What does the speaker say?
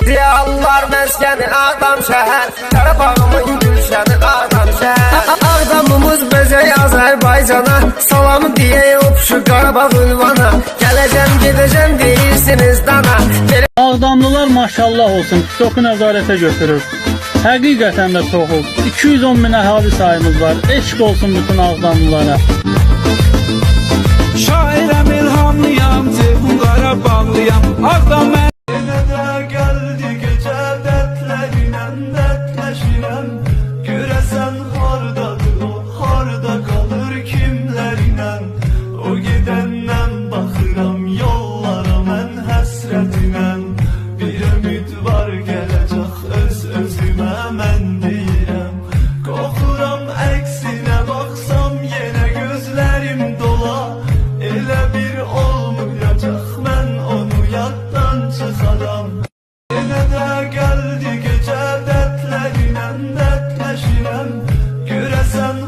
Diyarlar məskəni Ağdam şəhər, Qarabağımın gülşəni Ağdam şəhər. Ağdamımız bezək Azərbaycana, salamı deyək opşu Qarabağ ünvana. Gələcəm gedəcəm deyirsiniz dana. Ağdamlılar maşallah olsun, TikTok'u nəzarətə götürür. Həqiqətən də çoxuz. 210 min əhali sayımız var. Eşq olsun bütün Ağdamlılara. Şairəm ilhamlıyam, Ceyhun Qarabağlıyam. Ağdam mən yenə də gəldi gecə dərdlərinə dərdləşirəm. Görəsən hardadır o, harda qalır kimlərinə. O gedəndən baxıram yollara mən həsrətinə. Bir ümid var gələcək öz-özümə mən deyirəm. Qorxuram əksinə baxsam yenə gözlərim dola. Elə bir olmayacaq mən onu yaddan çıxaram. Yenə də gəldi gecə dərdlərinə dərdləşirəm. Görəsən